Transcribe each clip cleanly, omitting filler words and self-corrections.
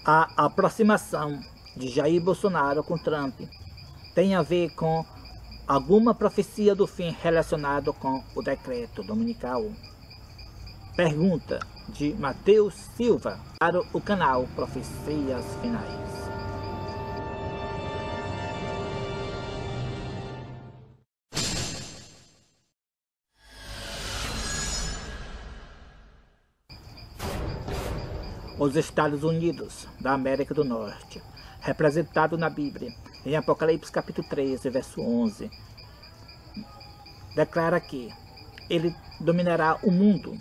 A aproximação de Jair Bolsonaro com Trump tem a ver com alguma profecia do fim relacionada com o decreto dominical? Pergunta de Matheus Silva para o canal Profecias Finais. Os Estados Unidos da América do Norte, representado na Bíblia, em Apocalipse capítulo 13, verso 11, declara que ele dominará o mundo,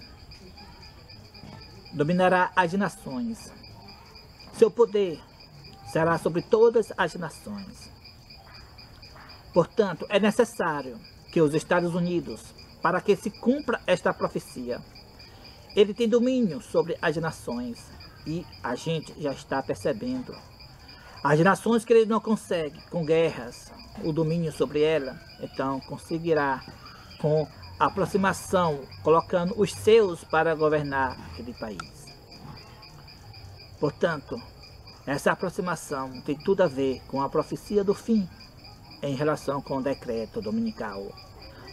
dominará as nações. Seu poder será sobre todas as nações. Portanto, é necessário que os Estados Unidos, para que se cumpra esta profecia, ele tem domínio sobre as nações. E a gente já está percebendo. As nações que ele não consegue com guerras o domínio sobre ela, então conseguirá com aproximação, colocando os seus para governar aquele país. Portanto, essa aproximação tem tudo a ver com a profecia do fim em relação com o decreto dominical.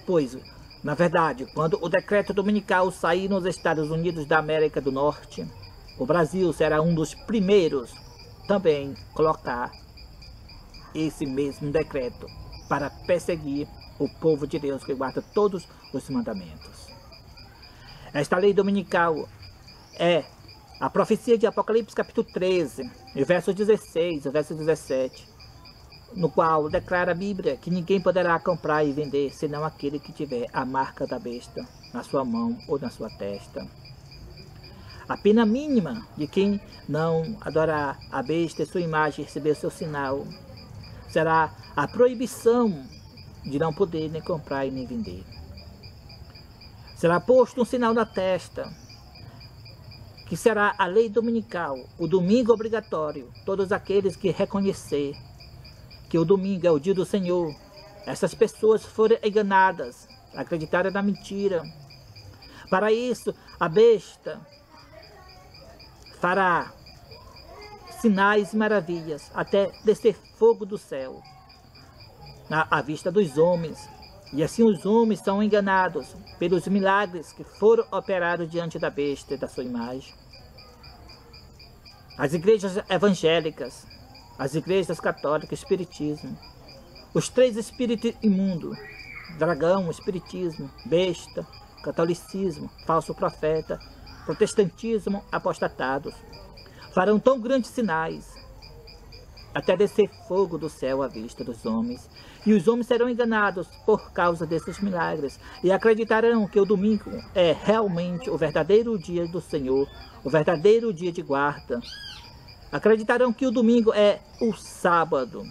Pois, na verdade, quando o decreto dominical sair nos Estados Unidos da América do Norte, o Brasil será um dos primeiros também colocar esse mesmo decreto para perseguir o povo de Deus que guarda todos os mandamentos. Esta lei dominical é a profecia de Apocalipse capítulo 13, verso 16 e verso 17, no qual declara a Bíblia que ninguém poderá comprar e vender senão aquele que tiver a marca da besta na sua mão ou na sua testa. A pena mínima de quem não adorar a besta e sua imagem e receber seu sinal será a proibição de não poder nem comprar e nem vender. Será posto um sinal na testa, que será a lei dominical, o domingo obrigatório. Todos aqueles que reconhecer que o domingo é o dia do Senhor, essas pessoas foram enganadas, acreditaram na mentira. Para isso, a besta fará sinais e maravilhas, até descer fogo do céu à vista dos homens. E assim os homens são enganados pelos milagres que foram operados diante da besta e da sua imagem. As igrejas evangélicas, as igrejas católicas, espiritismo, os três espíritos imundos, dragão, espiritismo, besta, catolicismo, falso profeta, protestantismo, apostatados, farão tão grandes sinais, até descer fogo do céu à vista dos homens. E os homens serão enganados por causa desses milagres, e acreditarão que o domingo é realmente o verdadeiro dia do Senhor, o verdadeiro dia de guarda. Acreditarão que o domingo é o sábado.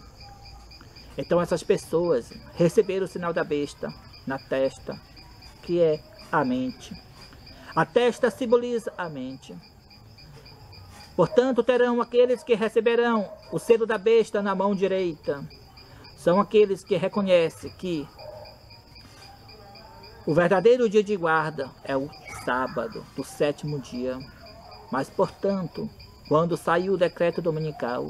Então essas pessoas receberam o sinal da besta na testa, que é a mente. A testa simboliza a mente. Portanto, terão aqueles que receberão o selo da besta na mão direita. São aqueles que reconhecem que o verdadeiro dia de guarda é o sábado, do 7º dia. Mas, portanto, quando saiu o decreto dominical,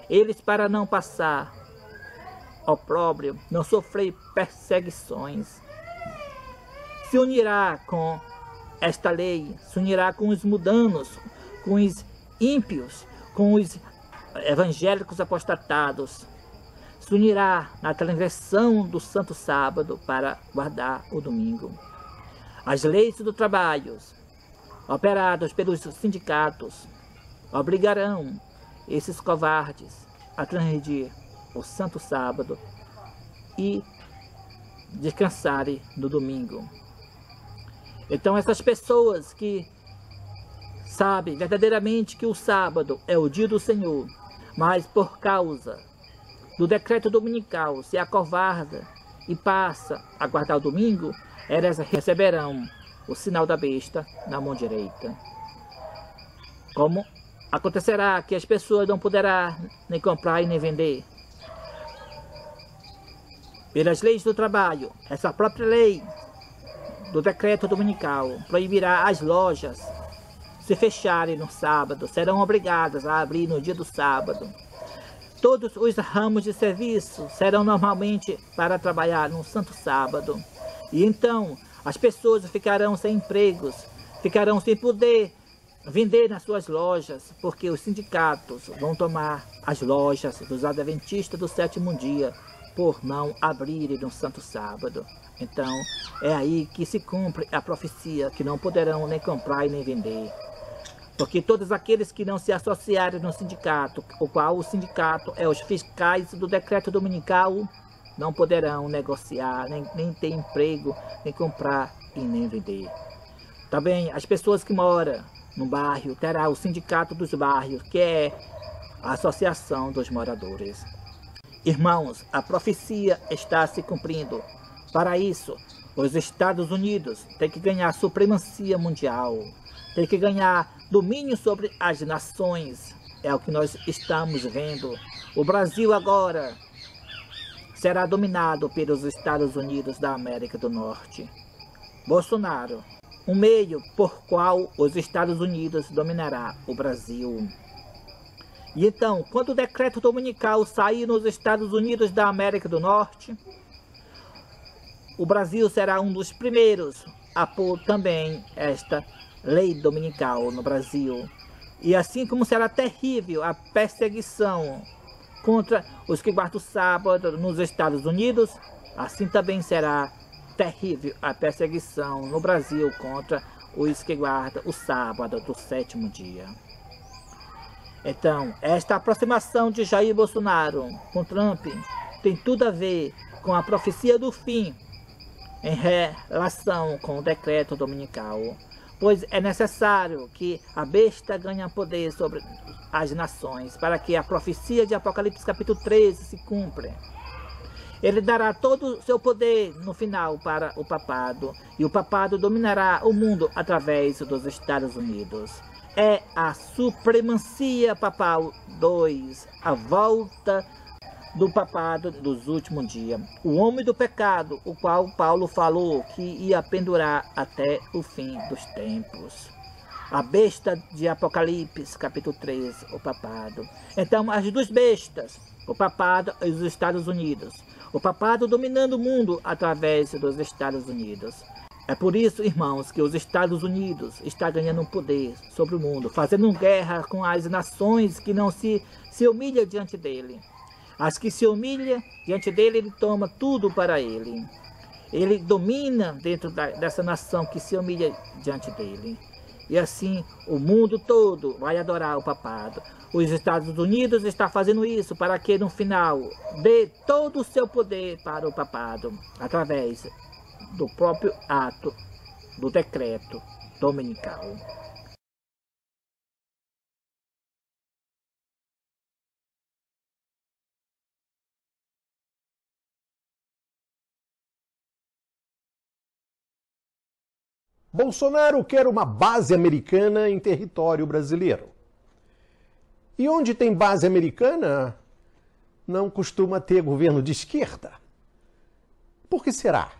eles, para não passar opróbrio, não sofrer perseguições, se unirá com esta lei, se unirá com os mundanos, com os ímpios, com os evangélicos apostatados, se unirá na transgressão do santo sábado para guardar o domingo. As leis do trabalho, operadas pelos sindicatos, obrigarão esses covardes a transgredir o santo sábado e descansarem no domingo. Então essas pessoas que sabem verdadeiramente que o sábado é o dia do Senhor, mas por causa do decreto dominical se acovarda e passa a guardar o domingo, elas receberão o sinal da besta na mão direita. Como acontecerá que as pessoas não poderão nem comprar e nem vender? Pelas leis do trabalho, essa própria lei do decreto dominical proibirá as lojas se fecharem no sábado, serão obrigadas a abrir no dia do sábado. Todos os ramos de serviço serão normalmente para trabalhar no santo sábado. E então as pessoas ficarão sem empregos, ficarão sem poder vender nas suas lojas, porque os sindicatos vão tomar as lojas dos adventistas do sétimo dia por não abrirem no santo sábado. Então é aí que se cumpre a profecia, que não poderão nem comprar e nem vender. Porque todos aqueles que não se associarem no sindicato, o qual o sindicato é os fiscais do decreto dominical, não poderão negociar, nem ter emprego, nem comprar e nem vender. Também as pessoas que moram no bairro terá o sindicato dos bairros, que é a associação dos moradores. Irmãos, a profecia está se cumprindo. Para isso, os Estados Unidos têm que ganhar supremacia mundial, tem que ganhar domínio sobre as nações. É o que nós estamos vendo. O Brasil agora será dominado pelos Estados Unidos da América do Norte. Bolsonaro, um meio por qual os Estados Unidos dominará o Brasil. E então, quando o decreto dominical sair nos Estados Unidos da América do Norte, o Brasil será um dos primeiros a pôr também esta lei dominical no Brasil. E assim como será terrível a perseguição contra os que guardam o sábado nos Estados Unidos, assim também será terrível a perseguição no Brasil contra os que guardam o sábado do sétimo dia. Então, esta aproximação de Jair Bolsonaro com Trump tem tudo a ver com a profecia do fim em relação com o decreto dominical, pois é necessário que a besta ganhe poder sobre as nações, para que a profecia de Apocalipse capítulo 13 se cumpra. Ele dará todo o seu poder no final para o papado, e o papado dominará o mundo através dos Estados Unidos. É a supremacia papal 2, a volta do papado dos últimos dias. O homem do pecado, o qual Paulo falou que ia pendurar até o fim dos tempos. A besta de Apocalipse, capítulo 13, o papado. Então, as duas bestas, o papado e os Estados Unidos. O papado dominando o mundo através dos Estados Unidos. É por isso, irmãos, que os Estados Unidos está ganhando poder sobre o mundo, fazendo guerra com as nações que não se humilham diante dele. As que se humilham diante dele, ele toma tudo para ele. Ele domina dentro dessa nação que se humilha diante dele. E assim, o mundo todo vai adorar o papado. Os Estados Unidos está fazendo isso para que, no final, dê todo o seu poder para o papado, através do próprio ato do decreto dominical. Bolsonaro quer uma base americana em território brasileiro. E onde tem base americana, não costuma ter governo de esquerda. Por que será?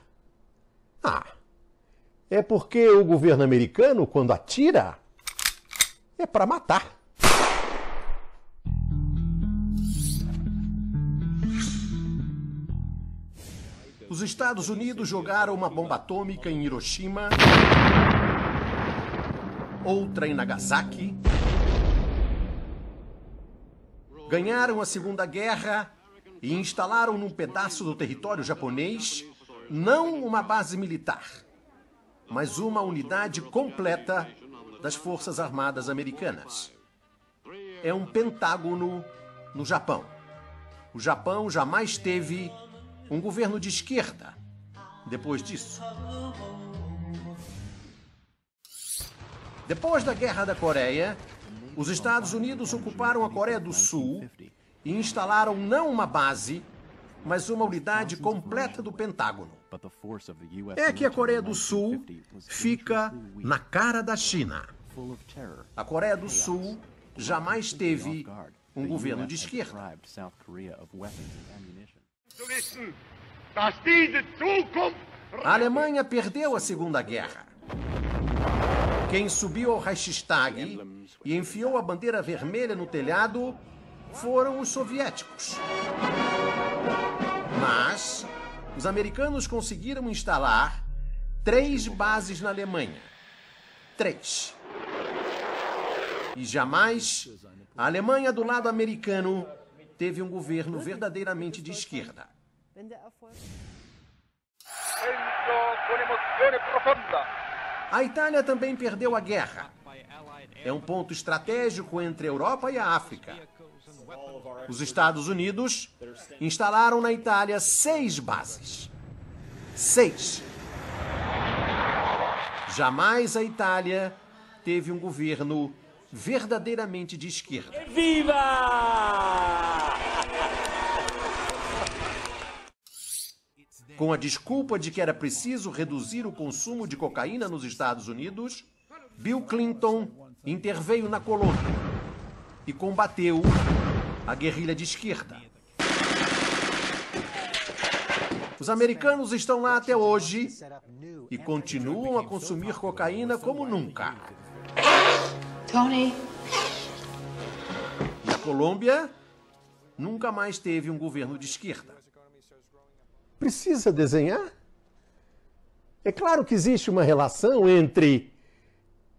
É porque o governo americano, quando atira, é para matar. Os Estados Unidos jogaram uma bomba atômica em Hiroshima, outra em Nagasaki, ganharam a Segunda Guerra e instalaram num pedaço do território japonês não uma base militar, mas uma unidade completa das Forças Armadas Americanas. É um pentágono no Japão. O Japão jamais teve um governo de esquerda depois disso. Depois da Guerra da Coreia, os Estados Unidos ocuparam a Coreia do Sul e instalaram não uma base, mas uma unidade completa do Pentágono. É que a Coreia do Sul fica na cara da China. A Coreia do Sul jamais teve um governo de esquerda. A Alemanha perdeu a Segunda Guerra. Quem subiu ao Reichstag e enfiou a bandeira vermelha no telhado foram os soviéticos. Mas os americanos conseguiram instalar 3 bases na Alemanha. 3. E jamais a Alemanha do lado americano teve um governo verdadeiramente de esquerda. A Itália também perdeu a guerra. É um ponto estratégico entre a Europa e a África. Os Estados Unidos instalaram na Itália 6 bases. 6. Jamais a Itália teve um governo verdadeiramente de esquerda. Viva! Com a desculpa de que era preciso reduzir o consumo de cocaína nos Estados Unidos, Bill Clinton interveio na Colômbia e combateu a guerrilha de esquerda. Os americanos estão lá até hoje e continuam a consumir cocaína como nunca. Tony. E a Colômbia nunca mais teve um governo de esquerda. Precisa desenhar? É claro que existe uma relação entre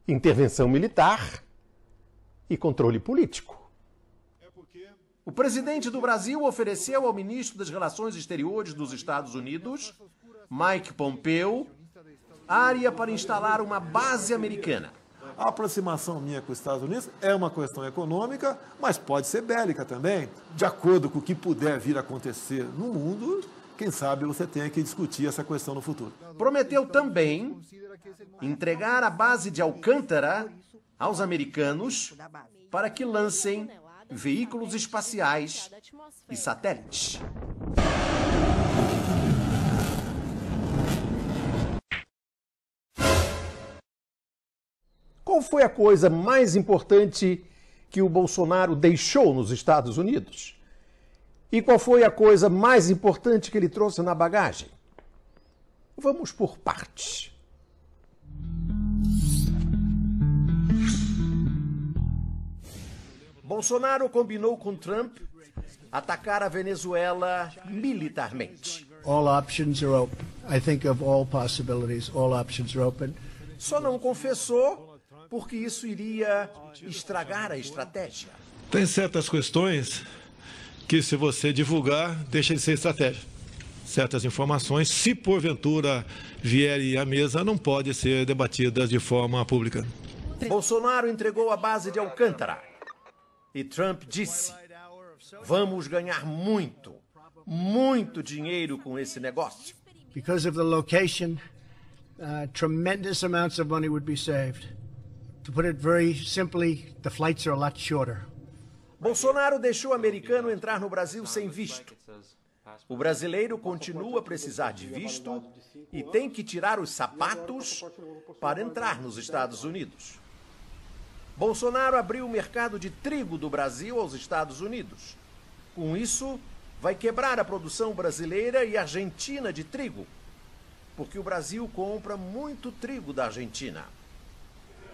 intervenção militar e controle político. O presidente do Brasil ofereceu ao ministro das Relações Exteriores dos Estados Unidos, Mike Pompeo, área para instalar uma base americana. A aproximação minha com os Estados Unidos é uma questão econômica, mas pode ser bélica também. De acordo com o que puder vir a acontecer no mundo, quem sabe você tenha que discutir essa questão no futuro. Prometeu também entregar a base de Alcântara aos americanos para que lancem veículos espaciais e satélites. Qual foi a coisa mais importante que o Bolsonaro deixou nos Estados Unidos? E qual foi a coisa mais importante que ele trouxe na bagagem? Vamos por partes. Bolsonaro combinou com Trump atacar a Venezuela militarmente. All options are open. I think of all possibilities, all options are open. Só não confessou porque isso iria estragar a estratégia. Tem certas questões que, se você divulgar, deixa de ser estratégia. Certas informações, se porventura vierem à mesa, não podem ser debatidas de forma pública. Bolsonaro entregou a base de Alcântara. E Trump disse: vamos ganhar muito, muito dinheiro com esse negócio. Because of the location, tremendous amounts of money would be saved. To put it very simply, the flights are a lot shorter. Bolsonaro deixou o americano entrar no Brasil sem visto. O brasileiro continua a precisar de visto e tem que tirar os sapatos para entrar nos Estados Unidos. Bolsonaro abriu o mercado de trigo do Brasil aos Estados Unidos. Com isso, vai quebrar a produção brasileira e argentina de trigo, porque o Brasil compra muito trigo da Argentina.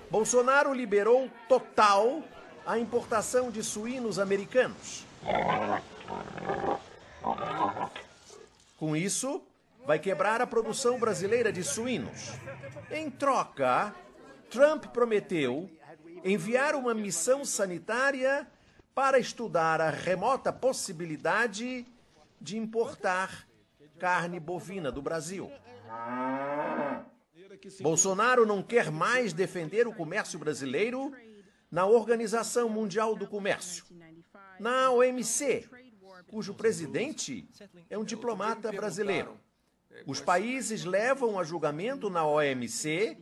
Bolsonaro liberou total a importação de suínos americanos. Com isso, vai quebrar a produção brasileira de suínos. Em troca, Trump prometeu enviar uma missão sanitária para estudar a remota possibilidade de importar carne bovina do Brasil. Bolsonaro não quer mais defender o comércio brasileiro na Organização Mundial do Comércio, na OMC, cujo presidente é um diplomata brasileiro. Os países levam a julgamento na OMC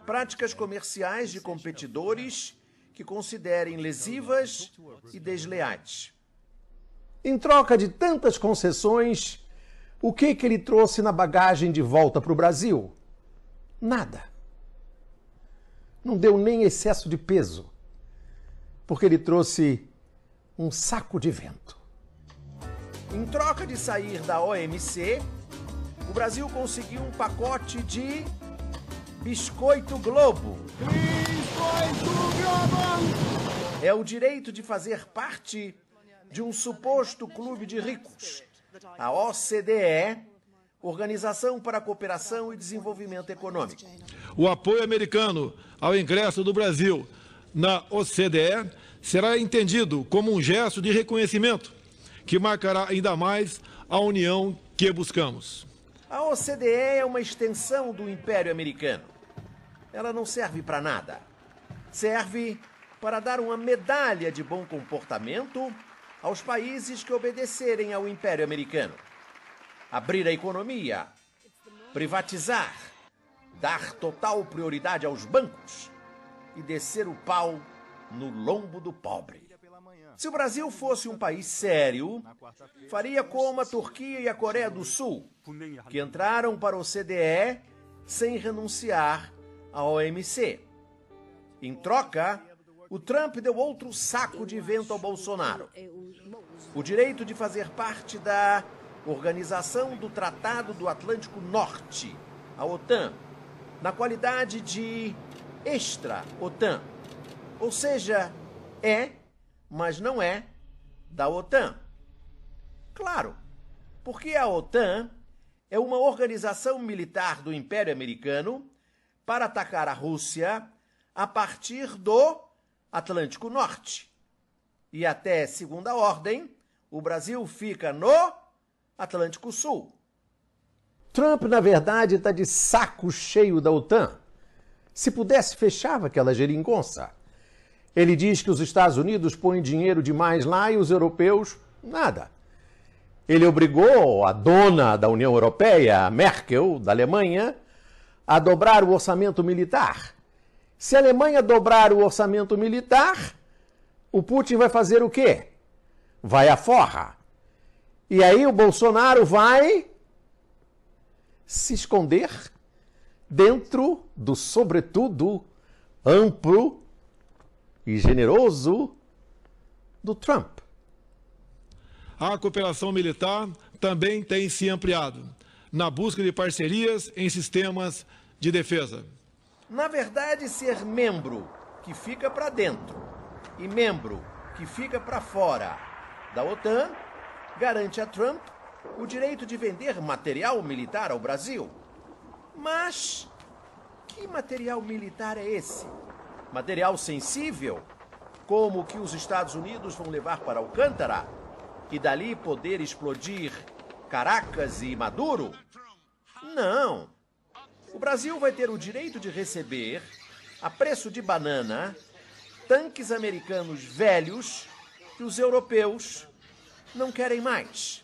práticas comerciais de competidores que considerem lesivas e desleais. Em troca de tantas concessões, o que ele trouxe na bagagem de volta para o Brasil? Nada. Não deu nem excesso de peso, porque ele trouxe um saco de vento. Em troca de sair da OMC, o Brasil conseguiu um pacote de Biscoito Globo. É o direito de fazer parte de um suposto clube de ricos, a OCDE, Organização para a Cooperação e Desenvolvimento Econômico. O apoio americano ao ingresso do Brasil na OCDE será entendido como um gesto de reconhecimento que marcará ainda mais a união que buscamos. A OCDE é uma extensão do Império Americano. Ela não serve para nada. Serve para dar uma medalha de bom comportamento aos países que obedecerem ao Império Americano. Abrir a economia, privatizar, dar total prioridade aos bancos e descer o pau no lombo do pobre. Se o Brasil fosse um país sério, faria como a Turquia e a Coreia do Sul, que entraram para o OCDE sem renunciar à OMC. Em troca, o Trump deu outro saco de vento ao Bolsonaro. O direito de fazer parte da Organização do Tratado do Atlântico Norte, a OTAN, na qualidade de extra-OTAN. Ou seja, mas não é da OTAN. Claro, porque a OTAN é uma organização militar do Império Americano para atacar a Rússia a partir do Atlântico Norte. E até segunda ordem, o Brasil fica no Atlântico Sul. Trump, na verdade, está de saco cheio da OTAN. Se pudesse, fechava aquela geringonça. Ele diz que os Estados Unidos põem dinheiro demais lá e os europeus, nada. Ele obrigou a dona da União Europeia, a Merkel, da Alemanha, a dobrar o orçamento militar. Se a Alemanha dobrar o orçamento militar, o Putin vai fazer o quê? Vai à forra. E aí o Bolsonaro vai se esconder dentro do sobretudo amplo e generoso do Trump. A cooperação militar também tem se ampliado na busca de parcerias em sistemas de defesa. Na verdade, ser membro que fica para dentro e membro que fica para fora da OTAN garante a Trump o direito de vender material militar ao Brasil. Mas que material militar é esse? Material sensível, como o que os Estados Unidos vão levar para Alcântara e dali poder explodir Caracas e Maduro? Não. O Brasil vai ter o direito de receber, a preço de banana, tanques americanos velhos que os europeus não querem mais.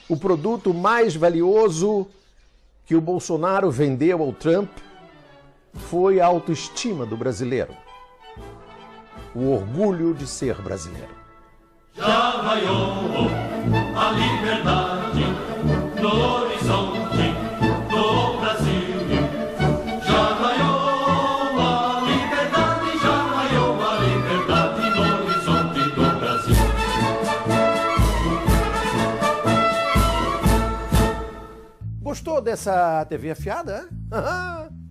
O produto mais valioso que o Bolsonaro vendeu ao Trump foi a autoestima do brasileiro. O orgulho de ser brasileiro. Já raiou a liberdade no horizonte do Brasil. Já raiou a liberdade, já raiou a liberdade no horizonte do Brasil. Gostou dessa TV afiada?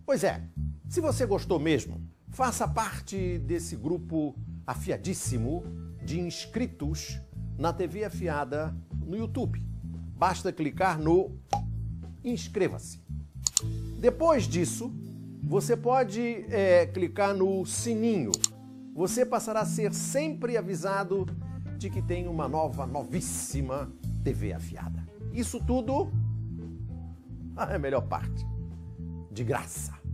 Pois é, se você gostou mesmo, faça parte desse grupo afiadíssimo de inscritos na TV Afiada no YouTube. Basta clicar no inscreva-se. Depois disso, você pode clicar no sininho. Você passará a ser sempre avisado de que tem uma novíssima TV Afiada. Isso tudo, a melhor parte, de graça.